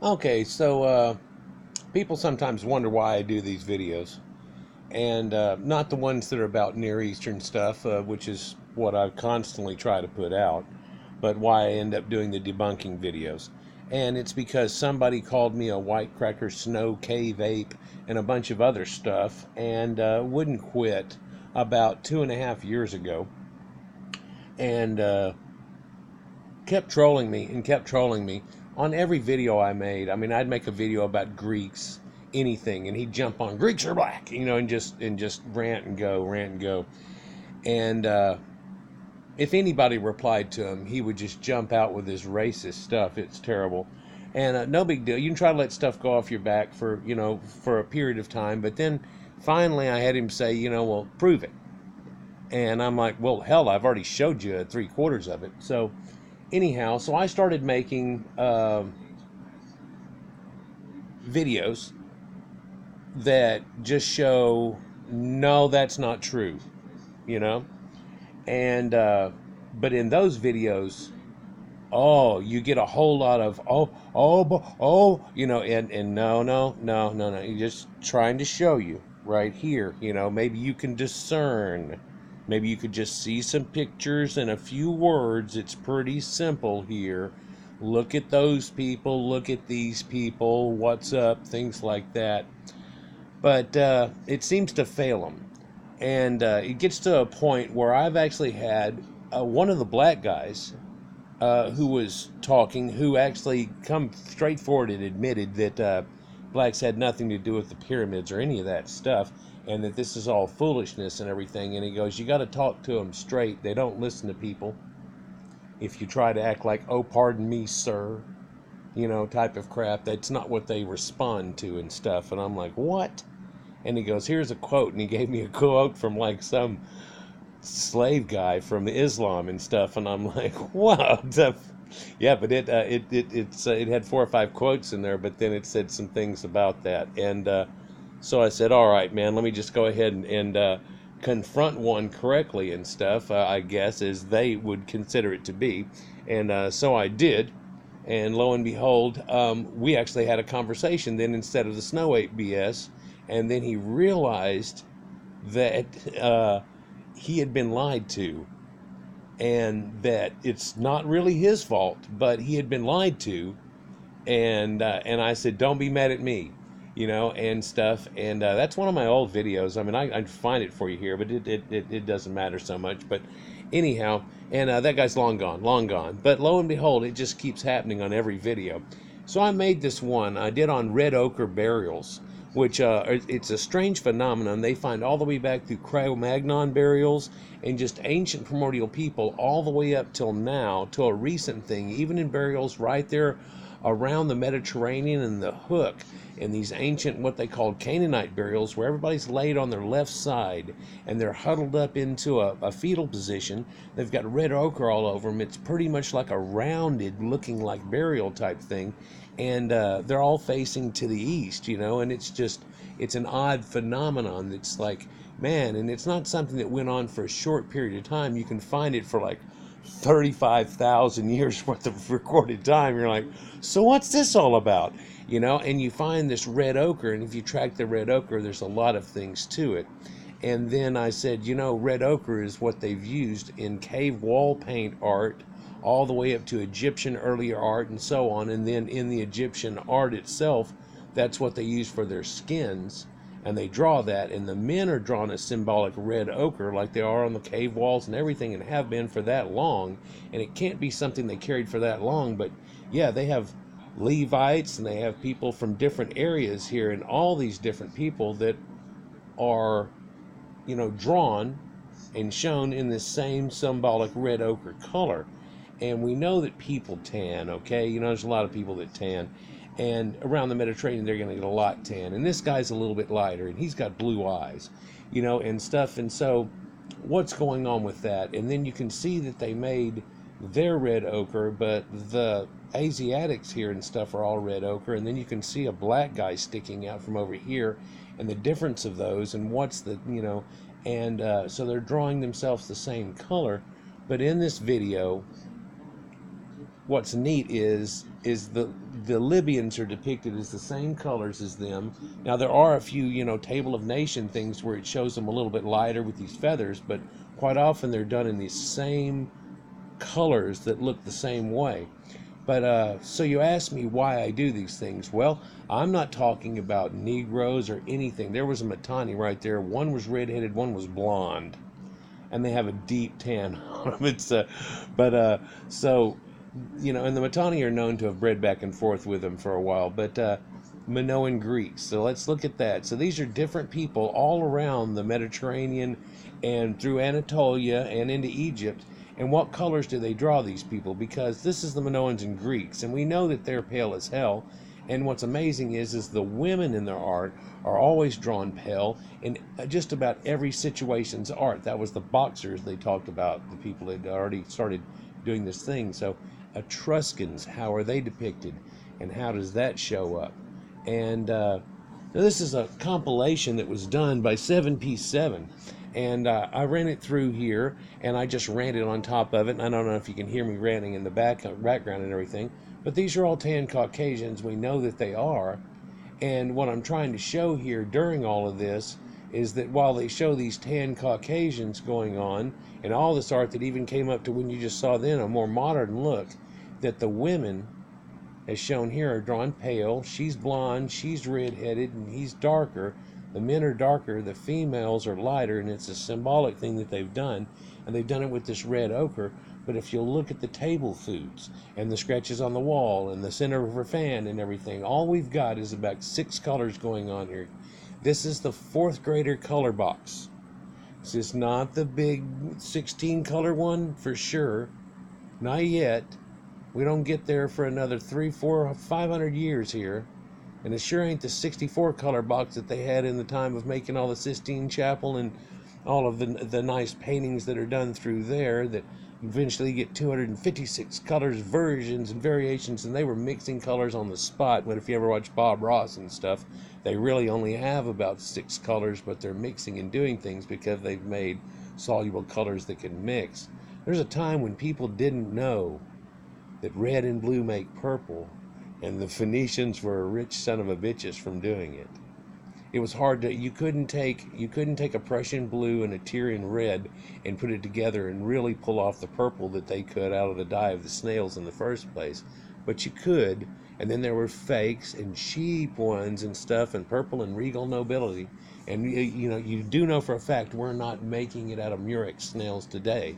Okay, so people sometimes wonder why I do these videos, and not the ones that are about Near Eastern stuff, which is what I constantly try to put out, but why I end up doing the debunking videos. And it's because somebody called me a white cracker, snow cave ape, and a bunch of other stuff, and wouldn't quit about 2.5 years ago, and kept trolling me and kept trolling me on every video I made. I mean, I'd make a video about Greeks, anything, and he'd jump on Greeks are black, and just rant and go, rant and go. And if anybody replied to him, he would just jump out with his racist stuff. It's terrible. And no big deal. You can try to let stuff go off your back for a period of time, but then finally I had him say, well, prove it. And I'm like, well, hell, I've already showed you 3/4 of it. So anyhow, so I started making videos that just show no, that's not true, you know. And but in those videos, oh, you get a whole lot of oh, and no. You're just trying to show you right here, maybe you can discern. Maybe you could just see some pictures and a few words. It's pretty simple here. Look at those people, look at these people, what's up, things like that. But it seems to fail them. And it gets to a point where I've actually had one of the black guys who was talking, who actually come straight forward and admitted that blacks had nothing to do with the pyramids or any of that stuff, and that this is all foolishness and everything. And he goes, you got to talk to them straight. They don't listen to people. If you try to act like, oh, pardon me, sir, type of crap, that's not what they respond to and stuff. And I'm like, what? And he goes, here's a quote. And he gave me a quote from like some slave guy from Islam and stuff, and I'm like, wow, yeah, but it had 4 or 5 quotes in there, but then it said some things about that, and so I said, all right, man, let me just go ahead and confront one correctly and stuff, I guess, as they would consider it to be, and so I did. And lo and behold, we actually had a conversation then instead of the Snow Ape BS, and then he realized that he had been lied to, and that it's not really his fault, but he had been lied to. And I said, don't be mad at me, and stuff. And that's one of my old videos. I mean, I'd find it for you here, but it doesn't matter so much. But anyhow, and that guy's long gone, long gone. But lo and behold, it just keeps happening on every video. So I made this one I did on red ochre burials, which it's a strange phenomenon. They find all the way back through Cro-Magnon burials and just ancient primordial people all the way up till now, till a recent thing, even in burials right there around the Mediterranean and the Hook, in these ancient, what they called Canaanite burials, where everybody's laid on their left side and they're huddled up into a fetal position. They've got red ochre all over them. It's pretty much like a rounded looking like burial type thing. And they're all facing to the east, and it's an odd phenomenon that's like, man, and it's not something that went on for a short period of time. You can find it for like 35,000 years worth of recorded time. You're like, so what's this all about? And you find this red ochre, and if you track the red ochre, there's a lot of things to it. And then I said, red ochre is what they've used in cave wall paint art, all the way up to Egyptian earlier art and so on. And then in the Egyptian art itself, that's what they use for their skins. And they draw that, and the men are drawn a symbolic red ochre like they are on the cave walls and everything, and have been for that long. And it can't be something they carried for that long, but yeah, they have Levites and they have people from different areas here, and all these different people that are, drawn and shown in this same symbolic red ochre color. And we know that people tan, okay? There's a lot of people that tan. And around the Mediterranean, they're going to get a lot tan. And this guy's a little bit lighter, and he's got blue eyes, and stuff. And so what's going on with that? And then you can see that they made their red ochre, but the Asiatics here and stuff are all red ochre. And then you can see a black guy sticking out from over here, and the difference of those, and what's the, and so they're drawing themselves the same color. But in this video, what's neat is is the Libyans are depicted as the same colors as them. Now there are a few, Table of Nation things where it shows them a little bit lighter with these feathers, but quite often they're done in these same colors that look the same way. But so you ask me why I do these things. Well, I'm not talking about Negroes or anything. There was a Matani right there. One was redheaded, one was blonde, and they have a deep tan on them. So, and the Mitanni are known to have bred back and forth with them for a while, but Minoan Greeks. So let's look at that. So these are different people all around the Mediterranean and through Anatolia and into Egypt. And what colors do they draw these people? Because this is the Minoans and Greeks, and we know that they're pale as hell. And what's amazing is the women in their art are always drawn pale in just about every situation's art. That was the boxers they talked about, the people that had already started doing this thing. So Etruscans, how are they depicted? And how does that show up? And now this is a compilation that was done by 7P7. And I ran it through here, and I just ranted on top of it. And I don't know if you can hear me ranting in the background and everything. But these are all tan Caucasians. We know that they are. And what I'm trying to show here during all of this is that while they show these tan Caucasians going on, and all this art that even came up to when you just saw then a more modern look, that the women, as shown here, are drawn pale. She's blonde, she's redheaded, and he's darker. The men are darker, the females are lighter, and it's a symbolic thing that they've done. And they've done it with this red ochre. But if you'll look at the table foods and the scratches on the wall and the center of her fan and everything, all we've got is about 6 colors going on here. This is the 4th grader color box. This is not the big 16 color one for sure. Not yet. We don't get there for another 300, 400, 500 years here. And it sure ain't the 64 color box that they had in the time of making all the Sistine Chapel and all of the nice paintings that are done through there that eventually get 256 colors, versions, and variations, and they were mixing colors on the spot. But if you ever watch Bob Ross and stuff, they really only have about 6 colors, but they're mixing and doing things because they've made soluble colors that can mix. There's a time when people didn't know that red and blue make purple, and the Phoenicians were a rich son of a bitches from doing it. It was hard to, you couldn't take a Prussian blue and a Tyrian red and put it together and really pull off the purple that they could out of the dye of the snails in the first place. But you could, and then there were fakes and cheap ones and stuff, and purple and regal nobility. And you do know for a fact we're not making it out of Murex snails today.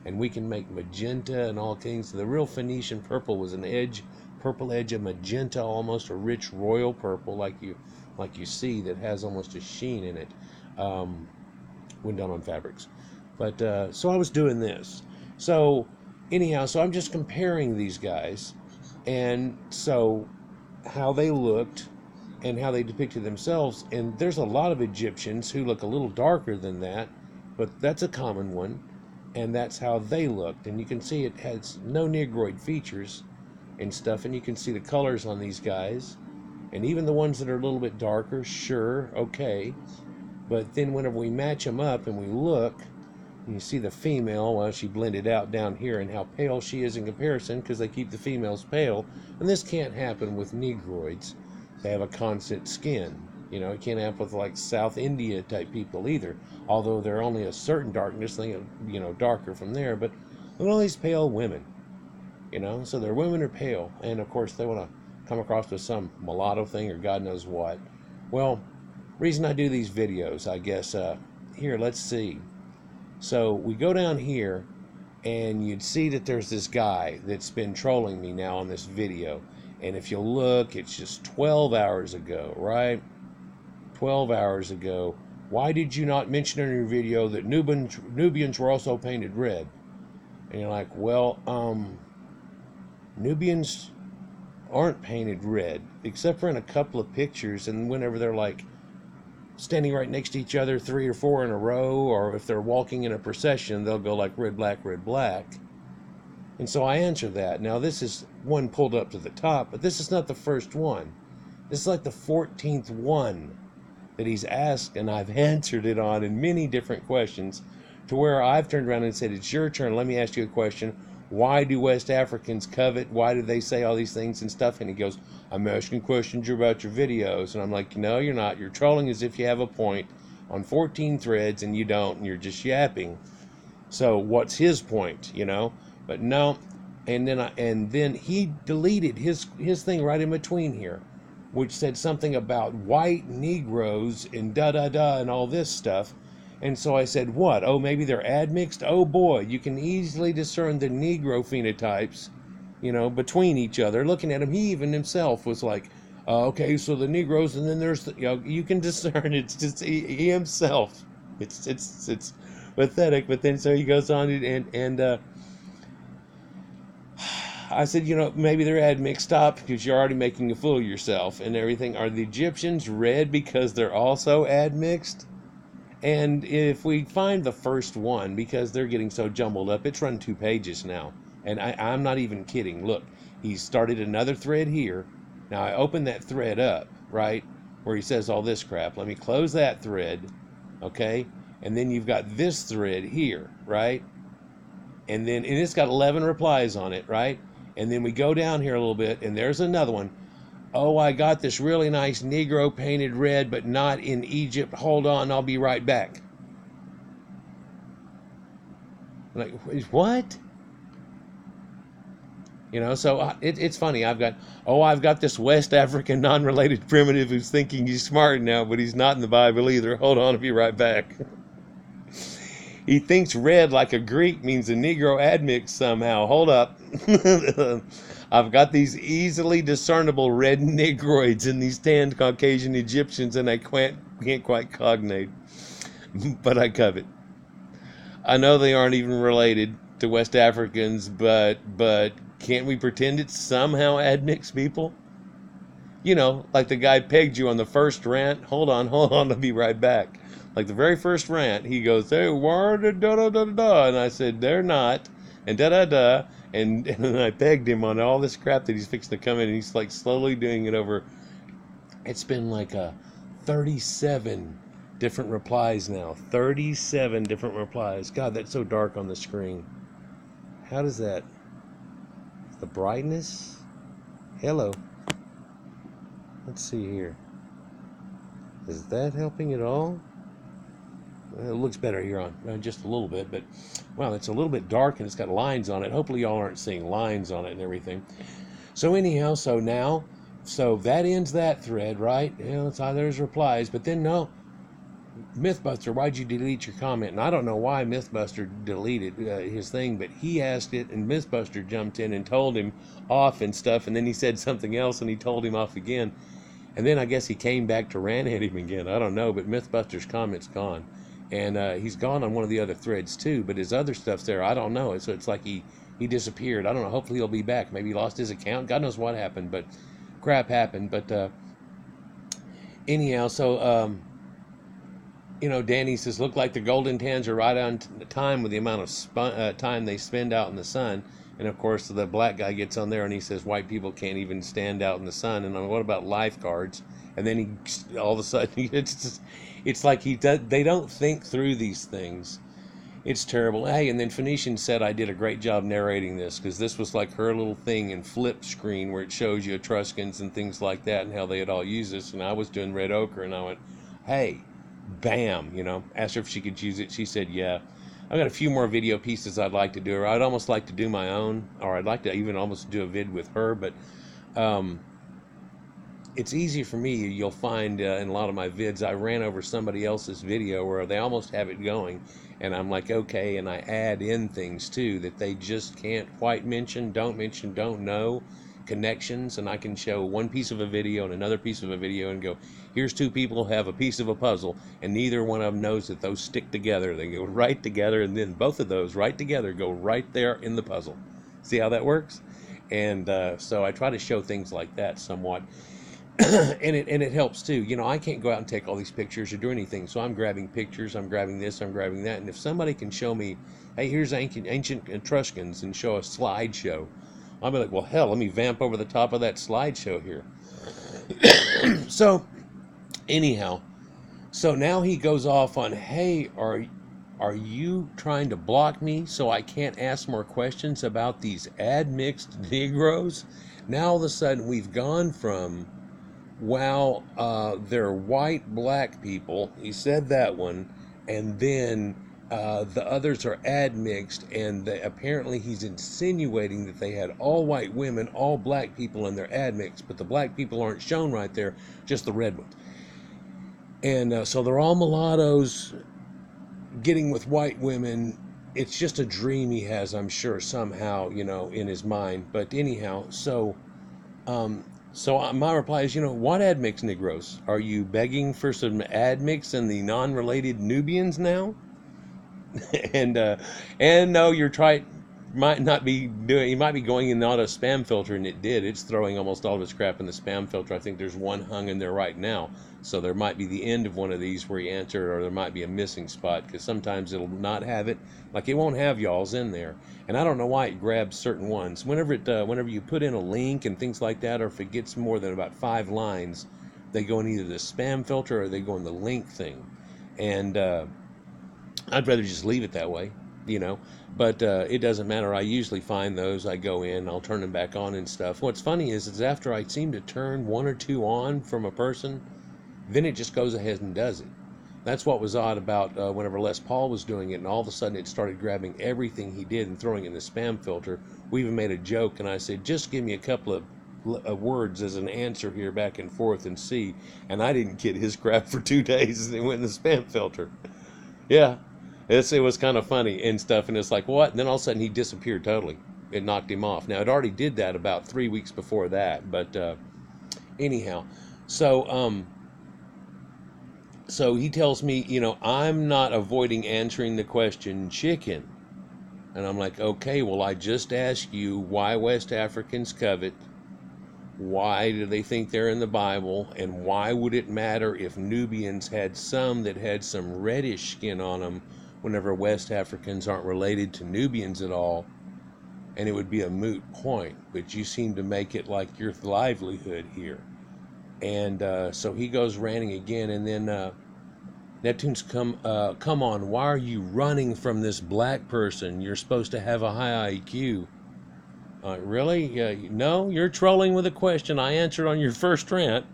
And we can make magenta and all things. The real Phoenician purple was an purple edge of magenta, almost a rich royal purple like you see, that has almost a sheen in it when done on fabrics. But so I was doing this. So anyhow, so I'm just comparing these guys, and so how they looked and how they depicted themselves. And there's a lot of Egyptians who look a little darker than that, but that's a common one. And that's how they looked. And you can see it has no Negroid features and stuff. And you can see the colors on these guys. And even the ones that are a little bit darker, sure, okay. But then whenever we match them up and we look, and you see the female, well, she blended out down here, and how pale she is in comparison, because they keep the females pale. And this can't happen with Negroids. They have a constant skin. It can't happen with like South India type people either. Although they're only a certain darkness, they darker from there. But look at all these pale women. So their women are pale. And of course they want to come across with some mulatto thing or God knows what. Well, reason I do these videos, I guess, here, let's see. So we go down here, and you'd see that there's this guy that's been trolling me now on this video. And if you look, it's just 12 hours ago, right? 12 hours ago. Why did you not mention in your video that Nubians were also painted red? And you're like, well, Nubians aren't painted red, except for in a couple of pictures, and whenever they're like standing right next to each other 3 or 4 in a row, or if they're walking in a procession, they'll go like red, black, red, black. And so I answer that. Now this is one pulled up to the top, but this is not the first one. This is like the 14th one that he's asked, and I've answered it on in many different questions, to where I've turned around and said, it's your turn, let me ask you a question. why do West Africans covet? Why do they say all these things and stuff? And he goes, I'm asking questions about your videos. And I'm like, no, you're not. You're trolling as if you have a point on 14 threads and you don't, and you're just yapping. So what's his point, you know? But no. And then he deleted his thing right in between here, which said something about white Negroes and da-da-da and all this stuff. And so I said, what? Oh, maybe they're admixed? Oh, boy, you can easily discern the Negro phenotypes, you know, between each other. Looking at him, he even himself was like, okay, so the Negroes, and then there's, you know, you can discern. It's just he himself. It's pathetic. But then so he goes on and I said, you know, maybe they're admixed. Stop, because you're already making a fool of yourself and everything. Are the Egyptians red because they're also admixed? And if we find the first one, because they're getting so jumbled up, it's run 2 pages now. And I'm not even kidding. Look, he started another thread here. Now I opened that thread up, right, where he says all this crap. Let me close that thread, okay? And then you've got this thread here, right? And it's got 11 replies on it, right? And then we go down here a little bit, and there's another one. Oh, I got this really nice Negro painted red, but not in Egypt. Hold on, I'll be right back. I'm like, what? You know, so it's funny. I've got this West African non-related primitive who's thinking he's smart now, but he's not in the Bible either. Hold on, I'll be right back. He thinks red like a Greek means a Negro admixed somehow. Hold up. I've got these easily discernible red Negroids and these tanned Caucasian Egyptians, and I can't quite cognate. But I covet. I know they aren't even related to West Africans, but can't we pretend it's somehow admixed people? You know, like the guy pegged you on the first rant. Hold on, I'll be right back. Like the very first rant, he goes, hey, why da-da-da-da-da? And I said, they're not, and da-da-da. And I pegged him on all this crap that he's fixing to come in, and he's like slowly doing it over. It's been like 37 different replies now. 37 different replies. God, that's so dark on the screen. How does that? The brightness? Hello. Let's see here. Is that helping at all? Well, it looks better here on just a little bit, but wow, it's a little bit dark and it's got lines on it. Hopefully y'all aren't seeing lines on it and everything. So anyhow, so that ends that thread, right? You know, there's replies, but then no. Mythbuster, why'd you delete your comment? And I don't know why Mythbuster deleted his thing, but he asked it, and Mythbuster jumped in and told him off and stuff, and then he said something else, and he told him off again. And then I guess he came back to rant at him again. I don't know, but Mythbuster's comment's gone. And he's gone on one of the other threads too, but his other stuff's there. I don't know. So it's like he disappeared. I don't know. Hopefully he'll be back. Maybe he lost his account. God knows what happened, but crap happened. But anyhow, so you know, Danny says, look like the golden tans are right on time with the amount of time they spend out in the sun. And of course, the black guy gets on there and he says white people can't even stand out in the sun. And what about lifeguards? And then he all of a sudden it's like they don't think through these things. It's terrible. Hey, and then Phoenician said I did a great job narrating this, because this was like her little thing in flip screen where it shows you Etruscans and things like that and how they had all used this. And I was doing red ochre and I went, hey, bam, you know, asked her if she could use it. She said, yeah. I've got a few more video pieces I'd like to do, or I'd almost like to do my own, or I'd like to even almost do a vid with her, but it's easy for me. You'll find in a lot of my vids, I ran over somebody else's video where they almost have it going, and I'm like, okay, and I add in things too that they just can't quite mention, don't know, connections, and I can show one piece of a video and another piece of a video and go, here's two people who have a piece of a puzzle, and neither one of them knows that those stick together. They go right together, and then both of those right together go right there in the puzzle. See how that works? And so I try to show things like that somewhat. and it helps too. You know, I can't go out and take all these pictures or do anything, so I'm grabbing pictures, I'm grabbing this, I'm grabbing that, and if somebody can show me, hey, here's ancient Etruscans, and show a slideshow, I'll be like, well, hell, let me vamp over the top of that slideshow here. So anyhow, so now he goes off on, hey, are are you trying to block me so I can't ask more questions about these admixed Negroes? Now all of a sudden we've gone from, wow, they're white black people. He said that one. And then the others are admixed, and apparently he's insinuating that they had all white women, all black people, and they're admixed, but the black people aren't shown right there, just the red ones. And so they're all mulattoes getting with white women. It's just a dream he has, I'm sure, somehow, in his mind. But anyhow, so my reply is, what admixed Negroes? Are you begging for some admix and the non-related Nubians now? and no, you're trying, might not be doing, you might be going in not a spam filter, and it's throwing almost all of its crap in the spam filter. I think there's one hung in there right now, so there might be the end of one of these where you answer, or there might be a missing spot, because sometimes it'll not have it, like it won't have y'all's in there, and I don't know why it grabs certain ones. Whenever you put in a link and things like that, or if it gets more than about 5 lines, they go in either the spam filter or they go in the link thing, and I'd rather just leave it that way, but it doesn't matter. I usually find those, I go in, I'll turn them back on and stuff. What's funny is after I seem to turn 1 or 2 on from a person, then it just goes ahead and does it. That's what was odd about whenever Les Paul was doing it, and all of a sudden it started grabbing everything he did and throwing it in the spam filter. We even made a joke, and I said, just give me a couple of words as an answer here back and forth and see. And I didn't get his crap for 2 days, and it went in the spam filter. Yeah. It was kind of funny and stuff, and it's like, what? And then all of a sudden he disappeared totally. It knocked him off. Now, it already did that about 3 weeks before that, but anyhow. So he tells me, I'm not avoiding answering the question chicken. And I'm like, okay, well, I just asked you why West Africans covet. Why do they think they're in the Bible? And why would it matter if Nubians had some that had some reddish skin on them, whenever West Africans aren't related to Nubians at all, and it would be a moot point, but you seem to make it like your livelihood here. And so he goes ranting again, and then Neptunes, come on, why are you running from this black person? You're supposed to have a high IQ. Really? No, you're trolling with a question I answered on your first rant.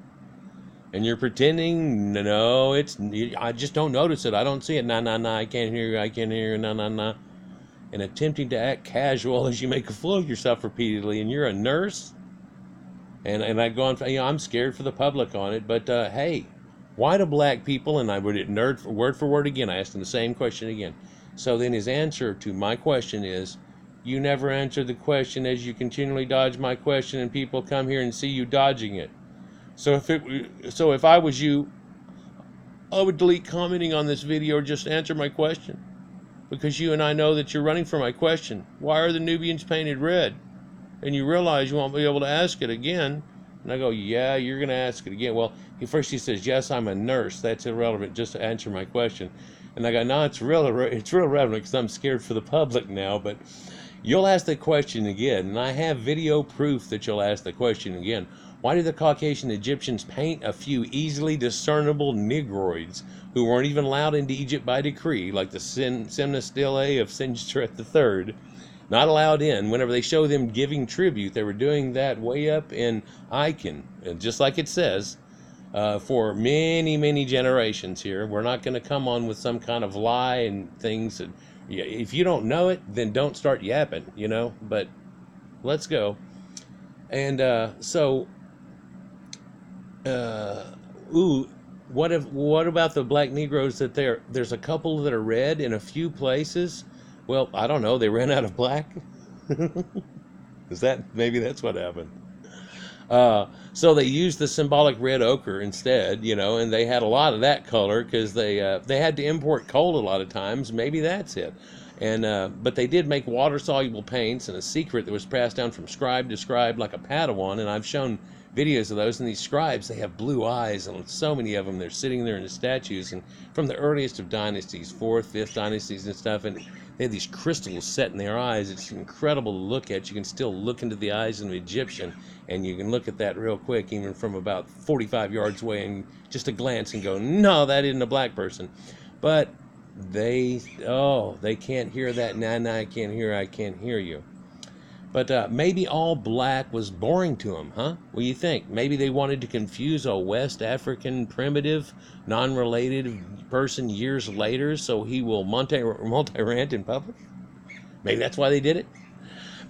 And you're pretending, no, I just don't notice it. I don't see it. Nah, I can't hear you, nah. And attempting to act casual as you make a fool of yourself repeatedly. And you're a nurse? And I go on, I'm scared for the public on it. But, hey, why do black people, and I would nerd word for word again, I asked him the same question again. So then his answer to my question is, you never answered the question as you continually dodge my question, and people come here and see you dodging it. So if I was you, I would delete commenting on this video or just answer my question. Because you and I know that you're running for my question. Why are the Nubians painted red? And you realize you won't be able to ask it again. And I go, yeah, you're going to ask it again. Well, first he says, yes, I'm a nurse. That's irrelevant. Just to answer my question. And I go, no, it's real relevant because I'm scared for the public now. But you'll ask the question again. And I have video proof that you'll ask the question again. Why did the Caucasian Egyptians paint a few easily discernible Negroids who weren't even allowed into Egypt by decree, like the Semna Stele of Senusret III, not allowed in? Whenever they show them giving tribute, they were doing that way up in Icon, just like it says, for many, many generations here. We're not going to come on with some kind of lie and things. And, if you don't know it, then don't start yapping, but let's go. And what about the black Negroes that there's a couple that are red in a few places? Well, I don't know, they ran out of black. Maybe that's what happened. So they used the symbolic red ochre instead, and they had a lot of that color because they had to import coal a lot of times. Maybe that's it. And but they did make water-soluble paints, and a secret that was passed down from scribe to scribe like a Padawan, and I've shown videos of those. And these scribes, they have blue eyes, and so many of them, they're sitting there in the statues, and from the earliest of dynasties, 4th, 5th dynasties and stuff, and they have these crystals set in their eyes. It's incredible to look at. You can still look into the eyes of an Egyptian, and you can look at that real quick, even from about 45 yards away, and just a glance and go, no, that isn't a black person. But They can't hear that. Nah, I can't hear you. But maybe all black was boring to them, huh? What do you think? Maybe they wanted to confuse a West African primitive, non-related person years later, so he will multi-rant in public? Maybe that's why they did it.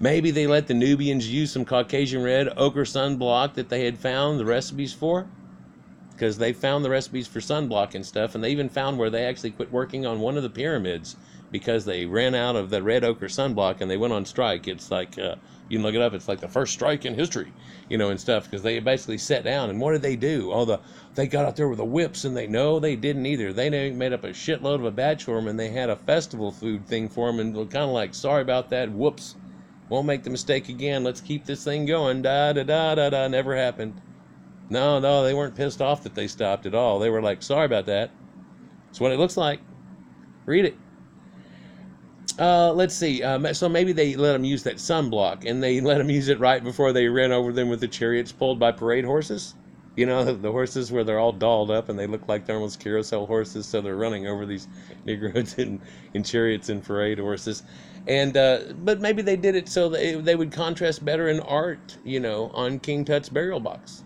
Maybe they let the Nubians use some Caucasian red ochre sunblock that they had found the recipes for, because they found the recipes for sunblock and stuff, and they even found where they actually quit working on one of the pyramids because they ran out of the red ochre sunblock and they went on strike. It's like, you can look it up, it's like the first strike in history, and stuff, because they basically sat down, and what did they do? They got out there with the whips, and they didn't either. They made up a shitload of a batch for them, and they had a festival food thing for them, and kind of like, sorry about that, whoops, won't make the mistake again, let's keep this thing going, da da da da da, never happened. No, they weren't pissed off that they stopped at all. They were like, sorry about that. That's what it looks like. Read it. Let's see. So maybe they let them use that sunblock, and they let them use it right before they ran over them with the chariots pulled by parade horses. The horses where they're all dolled up, and they look like they're almost carousel horses, so they're running over these Negroes in chariots and parade horses. And but maybe they did it so they would contrast better in art, on King Tut's burial box.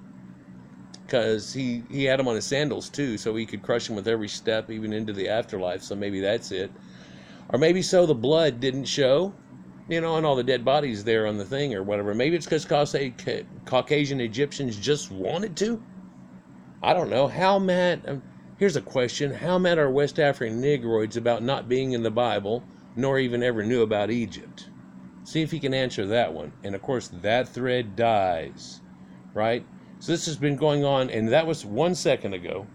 Because he had him on his sandals too, so he could crush him with every step, even into the afterlife. So maybe that's it. Or maybe so the blood didn't show, and all the dead bodies there on the thing or whatever. Maybe it's because Caucasian Egyptians just wanted to. I don't know. How mad? Here's a question: how mad are West African Negroids about not being in the Bible, nor even ever knew about Egypt? See if you can answer that one. And of course, that thread dies, right? So this has been going on, and that was 1 second ago.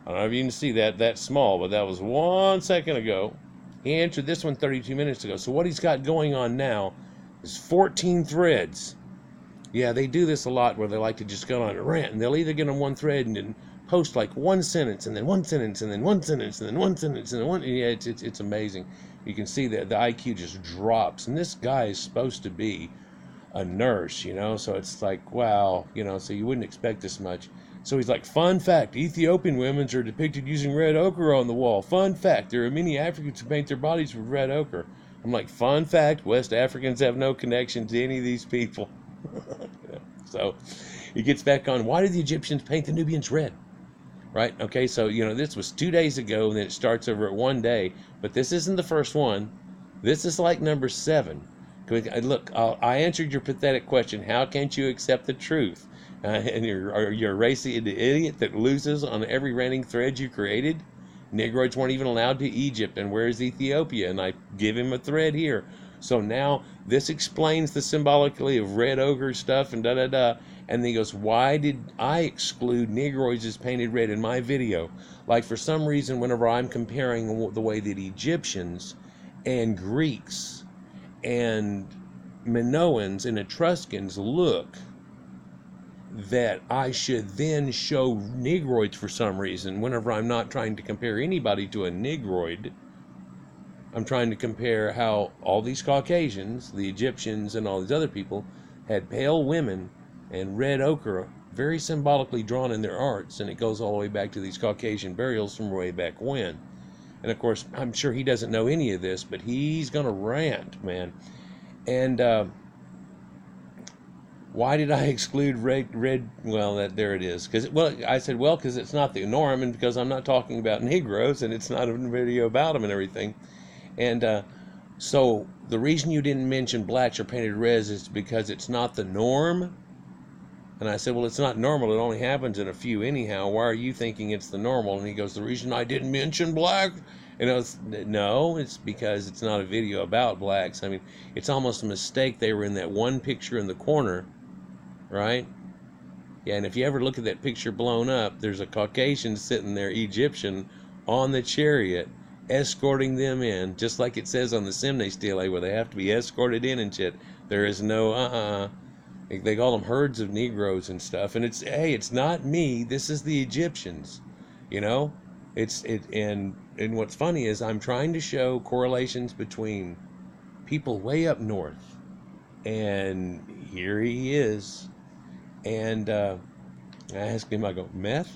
I don't know if you can see that small, but that was 1 second ago. He answered this one 32 minutes ago. So what he's got going on now is 14 threads. Yeah, they do this a lot where they like to just go on a rant, and they'll either get on one thread and then post like one sentence, and then one sentence, and then one sentence, and then one sentence, and then one. Yeah, it's amazing. You can see that the IQ just drops, and this guy is supposed to be a nurse, so it's like, wow, so you wouldn't expect this much. So he's like, fun fact, Ethiopian women are depicted using red ochre on the wall. Fun fact, there are many Africans who paint their bodies with red ochre. I'm like, fun fact, West Africans have no connection to any of these people. So he gets back on, why did the Egyptians paint the Nubians red? Right? Okay, so, this was 2 days ago, and then it starts over at 1 day, but this isn't the first one. This is like number 7. Look, I answered your pathetic question. How can't you accept the truth? And you're a racy idiot that loses on every ranting thread you created? Negroids weren't even allowed to Egypt, and where's Ethiopia? And I give him a thread here. So now this explains the symbolically of red ochre stuff and da-da-da. And then he goes, why did I exclude Negroids as painted red in my video? Like, for some reason, whenever I'm comparing the way that Egyptians and Greeks and Minoans and Etruscans look, that I should then show Negroids for some reason. Whenever I'm not trying to compare anybody to a Negroid, I'm trying to compare how all these Caucasians, the Egyptians and all these other people, had pale women and red ochre very symbolically drawn in their arts, and it goes all the way back to these Caucasian burials from way back when. And of course, I'm sure he doesn't know any of this, but he's gonna rant, man. And why did I exclude red? Well, there it is. I said, because it's not the norm, and because I'm not talking about Negroes, and it's not a video about them and everything. And so the reason you didn't mention blacks or painted reds is because it's not the norm. And I said, well, it's not normal. It only happens in a few anyhow. Why are you thinking it's the normal? And he goes, the reason I didn't mention black. And I was, no, it's because it's not a video about blacks. I mean, it's almost a mistake. They were in that one picture in the corner, right? Yeah, and if you ever look at that picture blown up, there's a Caucasian sitting there, Egyptian, on the chariot, escorting them in, just like it says on the Simne stele, where they have to be escorted in and shit. There is no, They call them herds of Negroes and stuff. And it's not me. This is the Egyptians, And what's funny is I'm trying to show correlations between people way up north, and here he is. And I asked him, I go, meth?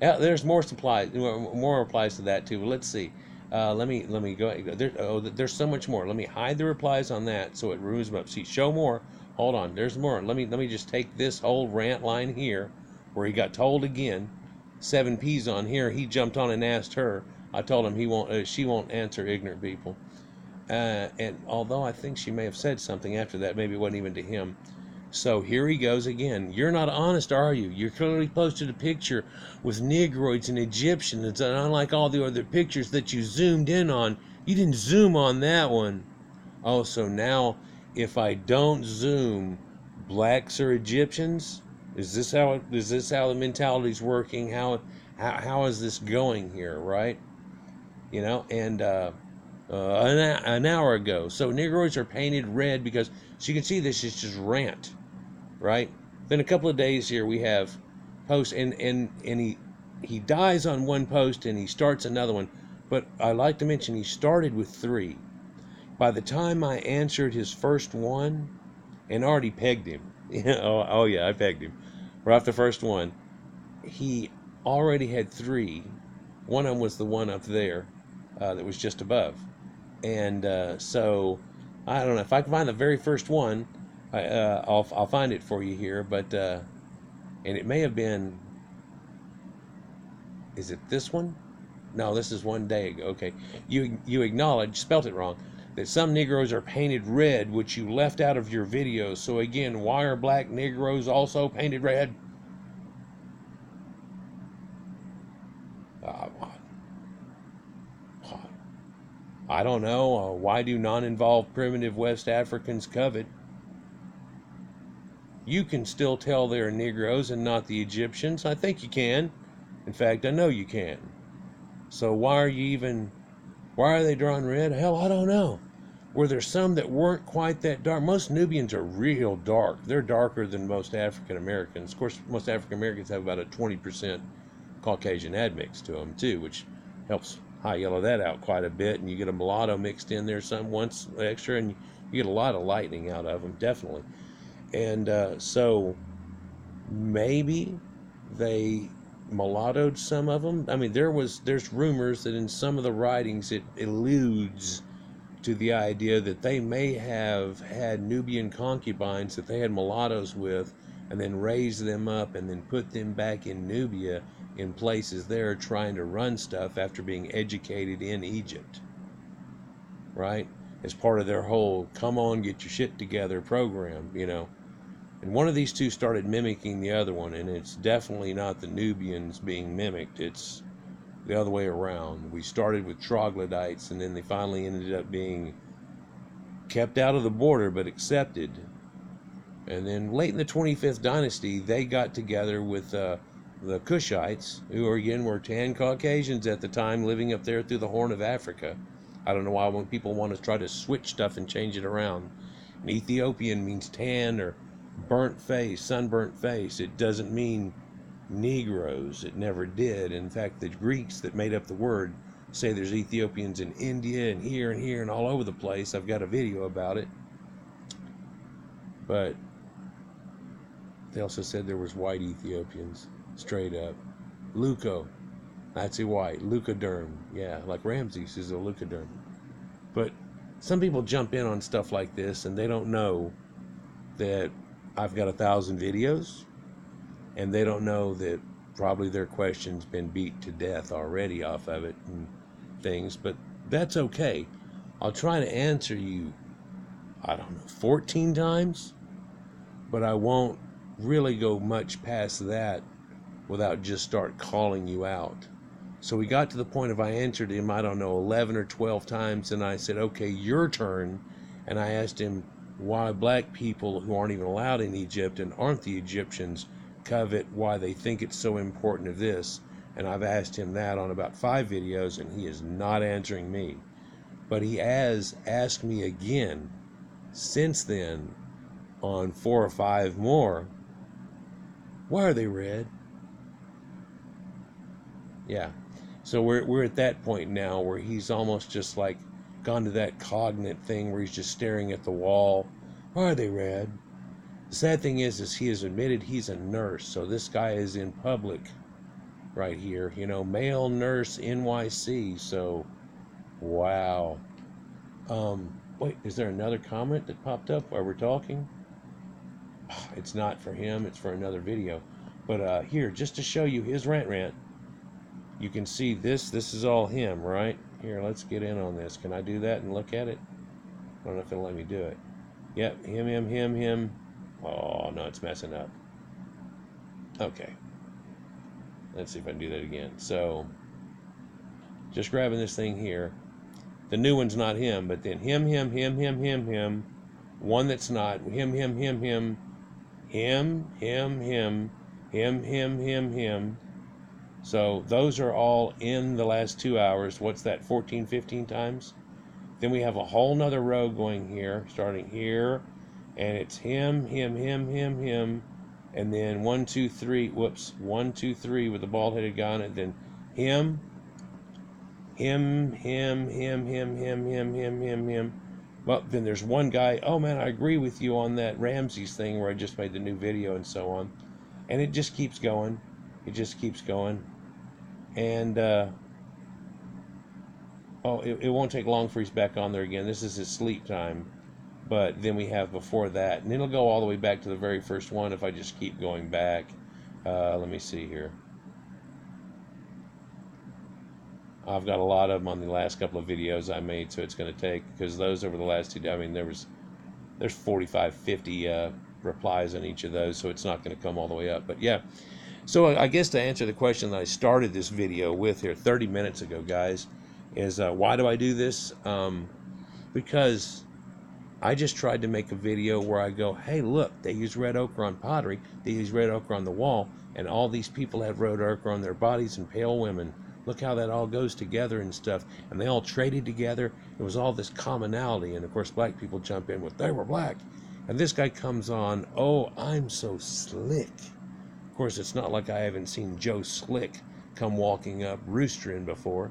There's more supplies, more replies to that too. But let's see. Let me go. There's so much more. Let me hide the replies on that so it removes them up. See, show more. Hold on. There's more. Let me just take this whole rant line here, where he got told again. 7P's on here. He jumped on and asked her. I told him he won't. She won't answer ignorant people. And although I think she may have said something after that, maybe it wasn't even to him. So here he goes again. You're not honest, are you? You clearly posted a picture with Negroids and Egyptians, and unlike all the other pictures that you zoomed in on, you didn't zoom on that one. Oh, so now if I don't zoom, blacks are Egyptians? Is this how the mentality's working? How is this going here, right? And an hour ago. So Negroids are painted red because, so you can see this is just rant. Right? Then a couple of days here we have posts, and he dies on one post and he starts another one. But I like to mention he started with 3. By the time I answered his first one, and already pegged him. Oh yeah, I pegged him. Right off the first one, he already had 3. One of them was the one up there that was just above. And so I don't know if I can find the very first one. I'll find it for you here, but and it may have been. Is it this one? No, this is one day ago. Okay, you acknowledge, spelt it wrong, that some Negroes are painted red, which you left out of your videos. So again, why are black Negroes also painted red? I don't know. Why do non-involved primitive West Africans covet? You can still tell they're Negroes and not the Egyptians. I think you can. In fact, I know you can. So why are they drawn red? Hell, I don't know. Were there some that weren't quite that dark? Most Nubians are real dark. They're darker than most African Americans. Of course, most African Americans have about a 20% Caucasian admix to them too, which helps high yellow that out quite a bit. And you get a mulatto mixed in there some once extra, and you get a lot of lightning out of them, definitely. And so maybe they mulattoed some of them. I mean, there's rumors that in some of the writings it alludes to the idea that they may have had Nubian concubines that they had mulattoes with, and then raised them up and then put them back in Nubia in places there trying to run stuff after being educated in Egypt, right? As part of their whole come on, get your shit together program, And one of these two started mimicking the other one, and it's definitely not the Nubians being mimicked. It's the other way around. We started with troglodytes, and then they finally ended up being kept out of the border but accepted. And then late in the 25th dynasty, they got together with the Kushites, who again were tan Caucasians at the time living up there through the Horn of Africa. I don't know why when people want to try to switch stuff and change it around. An Ethiopian means tan or burnt face, sunburnt face. It doesn't mean Negroes. It never did. In fact, the Greeks that made up the word say there's Ethiopians in India and here and all over the place. I've got a video about it. But they also said there was white Ethiopians, straight up. Leuco, that's a white. Leucoderm, yeah, like Ramses is a leucoderm. But some people jump in on stuff like this and they don't know that I've got 1,000 videos, and they don't know that probably their question's been beat to death already off of it and things, but that's okay. I'll try to answer you, 14 times, but I won't really go much past that without just start calling you out. So we got to the point of I answered him, 11 or 12 times, and I said, okay, your turn, and I asked him why black people who aren't even allowed in Egypt and aren't the Egyptians covet, why they think it's so important of this. And I've asked him that on about 5 videos, and he is not answering me. But he has asked me again since then on 4 or 5 more, why are they red? Yeah. So we're at that point now where he's almost just like gone to that cognate thing where he's just staring at the wall. Why are they red? The sad thing is he has admitted he's a nurse, so this guy is in public right here. You know, male nurse NYC. So, wow. Wait, is there another comment that popped up while we're talking? It's not for him, it's for another video. But here, just to show you his rant, you can see this is all him, right? Here, let's get in on this. Can I do that and look at it? I don't know if it'll let me do it. Yep, him. Oh, no, it's messing up. Okay. Let's see if I can do that again. So, just grabbing this thing here. The new one's not him, but then him. One that's not him. Him. So those are all in the last 2 hours. What's that, 14, 15 times? Then we have a whole nother row going here, starting here, and it's him. And then 1, 2, 3, 1, 2, 3 with the bald-headed guy on it, then him. Well, then there's one guy, oh man, I agree with you on that Ramses thing where I just made the new video and so on. And it just keeps going. And, it won't take long for he's back on there again. This is his sleep time. But then we have before that. And it'll go all the way back to the very first one if I just keep going back. Let me see here. I've got a lot of them on the last couple of videos I made, so it's going to take, because those over the last 2, I mean, there's 45, 50 replies on each of those, so it's not going to come all the way up. But yeah, so I guess to answer the question that I started this video with here 30 minutes ago, guys, is why do I do this? Because I just tried to make a video where I go, hey, look, they use red ochre on pottery, they use red ochre on the wall, and all these people have red ochre on their bodies and pale women. Look how that all goes together and stuff. And they all traded together. It was all this commonality. And of course, black people jump in with, they were black. And this guy comes on, oh, I'm so slick. Of course, it's not like I haven't seen Joe Slick come walking up roostering before.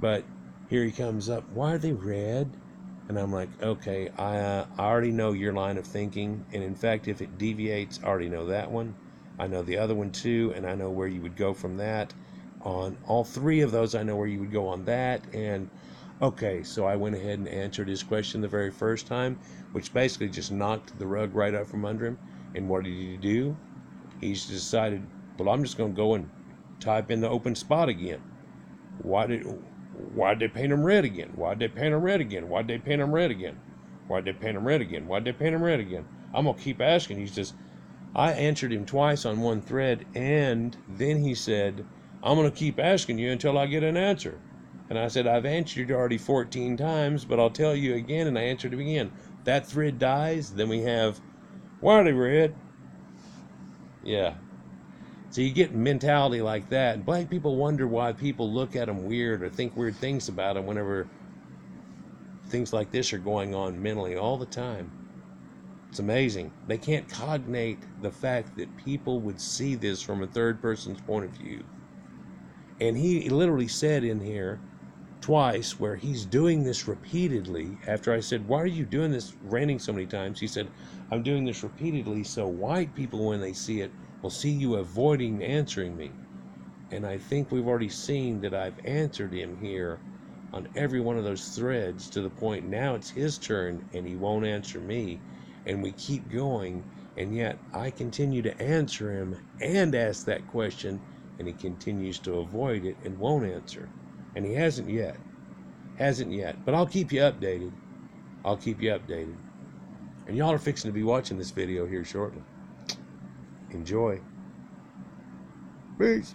But here he comes up, why are they red? And I'm like, okay, I already know your line of thinking. And in fact, if it deviates, I already know that one. I know the other one too, and I know where you would go from that. On all 3 of those, I know where you would go on that. And okay, so I went ahead and answered his question the very first time, which basically just knocked the rug right out from under him. And what did he do? He's decided, well, I'm just going to go and type in the open spot again. Why'd they paint him red again? Why'd they paint him red again? Why'd they paint him red again? Why'd they paint him red again? Why'd they paint him red again? I'm going to keep asking. He says, I answered him twice on one thread, and then he said, I'm going to keep asking you until I get an answer. And I said, I've answered already 14 times, but I'll tell you again, and I answered him again. That thread dies, then we have, why are they red? Yeah. So you get mentality like that. And black people wonder why people look at them weird or think weird things about them whenever things like this are going on mentally all the time. It's amazing. They can't cognate the fact that people would see this from a third person's point of view. And he literally said in here twice where he's doing this repeatedly. After I said, why are you doing this, ranting so many times? He said, I'm doing this repeatedly so white people, when they see it, will see you avoiding answering me. And I think we've already seen that I've answered him here on every one of those threads, to the point now it's his turn and he won't answer me. And we keep going, and yet I continue to answer him and ask that question, and he continues to avoid it and won't answer. And he hasn't yet. But I'll keep you updated. And y'all are fixing to be watching this video here shortly. Enjoy. Peace.